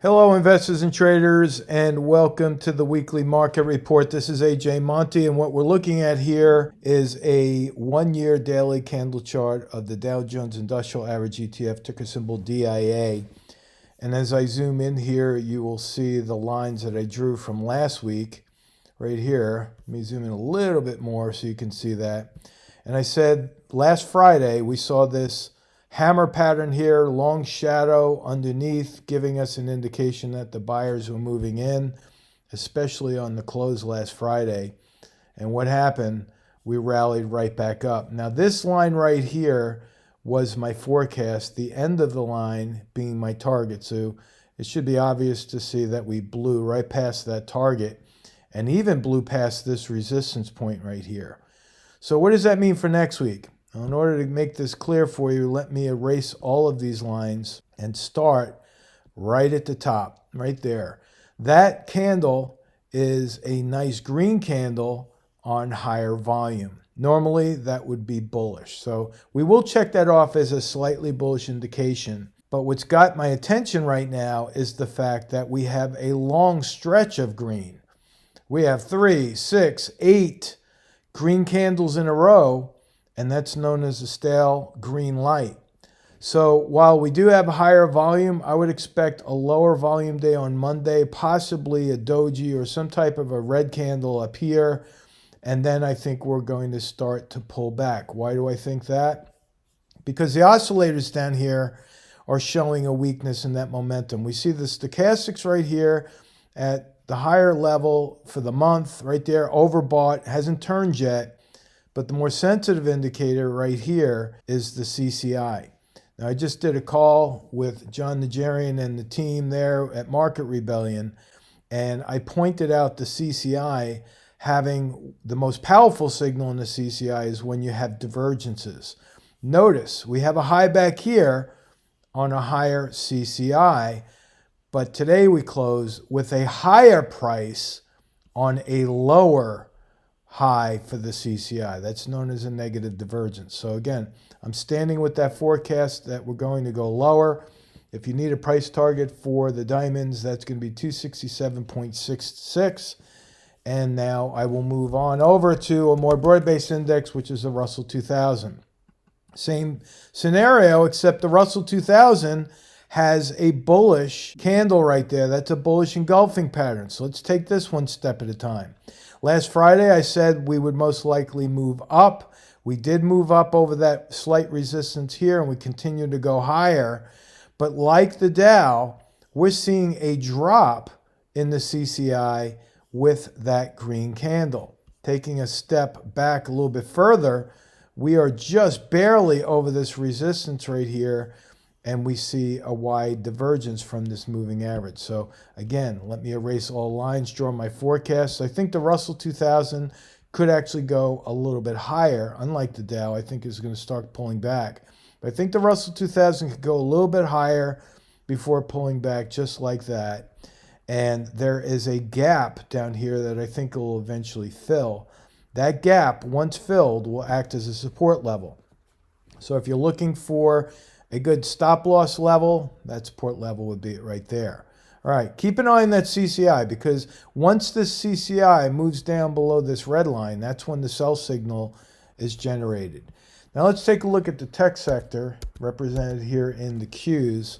Hello, investors and traders, and welcome to the weekly market report. This is AJ Monte, and what we're looking at here is a one-year daily candle chart of the Dow Jones Industrial Average ETF, ticker symbol DIA. And as I zoom in here, you will see the lines that I drew from last week right here. Let me zoom in a little bit more so you can see that. And I said last Friday we saw this hammer pattern here, long shadow underneath, giving us an indication that the buyers were moving in, especially on the close last Friday. And what happened? We rallied right back up. Now this line right here was my forecast, the end of the line being my target. So it should be obvious to see that we blew right past that target and even blew past this resistance point right here. So what does that mean for next week? Now, in order to make this clear for you, let me erase all of these lines and start right at the top, right there. That candle is a nice green candle on higher volume. Normally, that would be bullish. So we will check that off as a slightly bullish indication. But what's got my attention right now is the fact that we have a long stretch of green. We have 3, 6, 8 green candles in a row, and that's known as a stale green light. So while we do have a higher volume, I would expect a lower volume day on Monday, possibly a doji or some type of a red candle up here. And then I think we're going to start to pull back. Why do I think that? Because the oscillators down here are showing a weakness in that momentum. We see the stochastics right here at the higher level for the month, right there, overbought, hasn't turned yet. But the more sensitive indicator right here is the CCI. Now, I just did a call with John Nigerian and the team there at Market Rebellion, and I pointed out the CCI having the most powerful signal in the CCI is when you have divergences. Notice we have a high back here on a higher CCI, but today we close with a higher price on a lower high for the CCI. That's known as a negative divergence. So again, I'm standing with that forecast that we're going to go lower. If you need a price target for the diamonds, that's going to be 267.66. And now I will move on over to a more broad-based index, which is the Russell 2000. Same scenario, except the Russell 2000 has a bullish candle right there. That's a bullish engulfing pattern. So let's take this one step at a time. Last Friday, I said we would most likely move up. We did move up over that slight resistance here, and we continue to go higher. But like the Dow, we're seeing a drop in the CCI with that green candle. Taking a step back a little bit further, we are just barely over this resistance right here, and we see a wide divergence from this moving average. So again, let me erase all lines, draw my forecast. I think the Russell 2000 could actually go a little bit higher, unlike the Dow. I think it's going to start pulling back. But I think the Russell 2000 could go a little bit higher before pulling back just like that. And there is a gap down here that I think will eventually fill. That gap, once filled, will act as a support level. So if you're looking for a good stop loss level, that support level would be right there. All right, keep an eye on that CCI, because once this CCI moves down below this red line, that's when the sell signal is generated. Now let's take a look at the tech sector represented here in the Qs.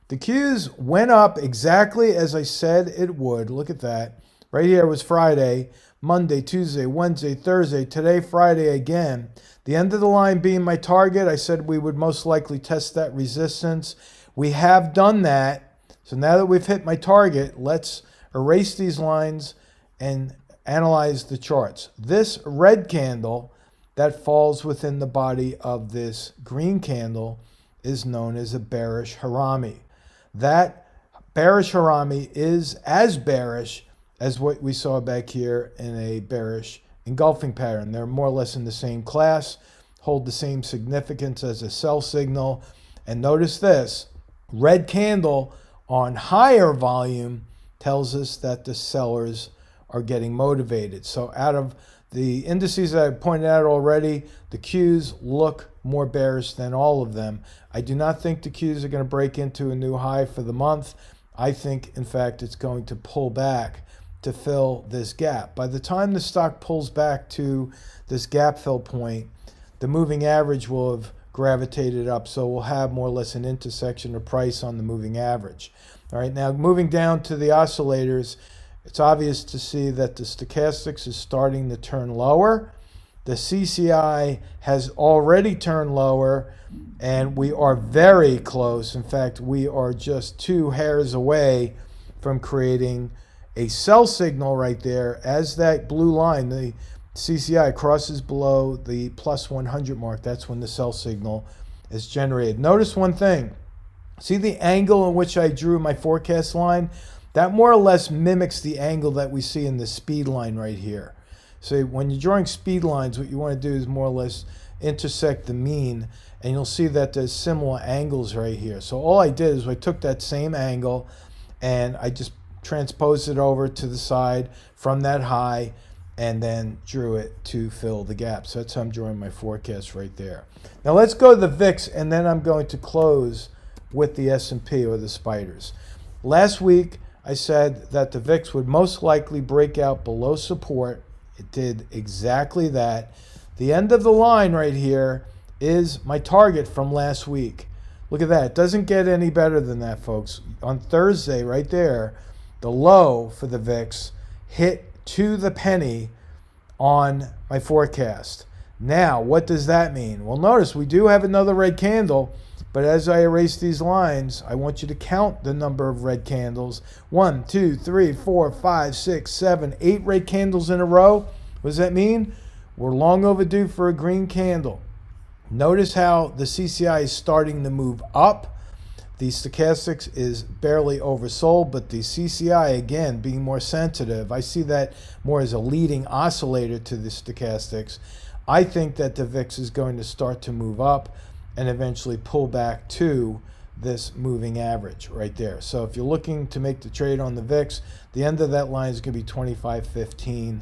The Qs went up exactly as I said it would. Look at that. Right here was Friday, Monday, Tuesday, Wednesday, Thursday, today, Friday again. The end of the line being my target, I said we would most likely test that resistance. We have done that. So now that we've hit my target, let's erase these lines and analyze the charts. This red candle that falls within the body of this green candle is known as a bearish harami. That bearish harami is as bearish as what we saw back here in a bearish engulfing pattern. They're more or less in the same class, hold the same significance as a sell signal. And notice this, red candle on higher volume tells us that the sellers are getting motivated. So out of the indices that I pointed out already, the Qs look more bearish than all of them. I do not think the Qs are going to break into a new high for the month. I think, in fact, it's going to pull back to fill this gap. By the time the stock pulls back to this gap fill point, the moving average will have gravitated up, so we'll have more or less an intersection of price on the moving average. All right, now moving down to the oscillators, it's obvious to see that the stochastics is starting to turn lower. The CCI has already turned lower, and we are very close. In fact, we are just 2 hairs away from creating a sell signal right there. As that blue line, the CCI, crosses below the plus 100 mark, that's when the sell signal is generated. Notice one thing. See the angle in which I drew my forecast line? That more or less mimics the angle that we see in the speed line right here. So when you're drawing speed lines, what you want to do is more or less intersect the mean, and you'll see that there's similar angles right here. So all I did is I took that same angle and I just transposed it over to the side from that high and then drew it to fill the gap. So that's how I'm drawing my forecast right there. Now let's go to the VIX, and then I'm going to close with the S&P, or the spiders. Last week, I said that the VIX would most likely break out below support. It did exactly that. The end of the line right here is my target from last week. Look at that. It doesn't get any better than that, folks. On Thursday, right there, the low for the VIX hit to the penny on my forecast. Now, what does that mean? Well, notice we do have another red candle, but as I erase these lines, I want you to count the number of red candles. 1, 2, 3, 4, 5, 6, 7, 8 red candles in a row. What does that mean? We're long overdue for a green candle. Notice how the CCI is starting to move up. The stochastics is barely oversold, but the CCI, again, being more sensitive, I see that more as a leading oscillator to the stochastics. I think that the VIX is going to start to move up and eventually pull back to this moving average right there. So if you're looking to make the trade on the VIX, the end of that line is going to be 25.15,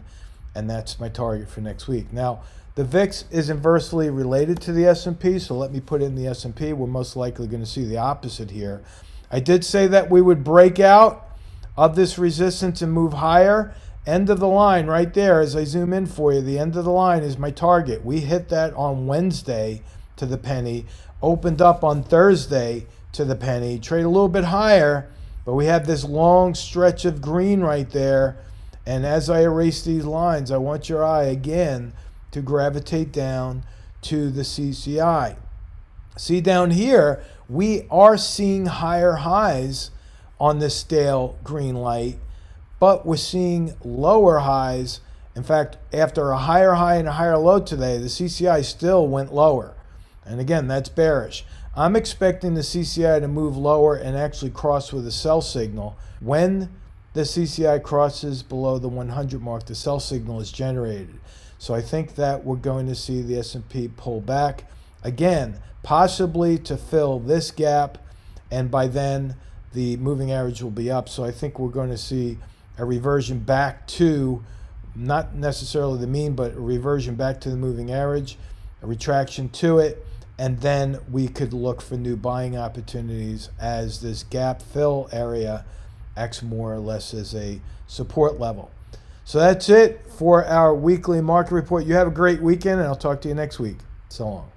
and that's my target for next week. Now, the VIX is inversely related to the S&P, so let me put in the S&P. We're most likely going to see the opposite here. I did say that we would break out of this resistance and move higher. End of the line right there, as I zoom in for you, the end of the line is my target. We hit that on Wednesday to the penny, opened up on Thursday to the penny, trade a little bit higher, but we have this long stretch of green right there. And as I erase these lines, I want your eye again to gravitate down to the CCI. See down here, we are seeing higher highs on this stale green light, but we're seeing lower highs. In fact, after a higher high and a higher low today, the CCI still went lower. And again, that's bearish. I'm expecting the CCI to move lower and actually cross with a sell signal. When the CCI crosses below the 100 mark, the sell signal is generated. So I think that we're going to see the S&P pull back again, possibly to fill this gap, and by then the moving average will be up. So I think we're going to see a reversion back to, not necessarily the mean, but a reversion back to the moving average, a retraction to it, and then we could look for new buying opportunities as this gap fill area acts more or less as a support level. So that's it for our weekly market report. You have a great weekend, and I'll talk to you next week. So long.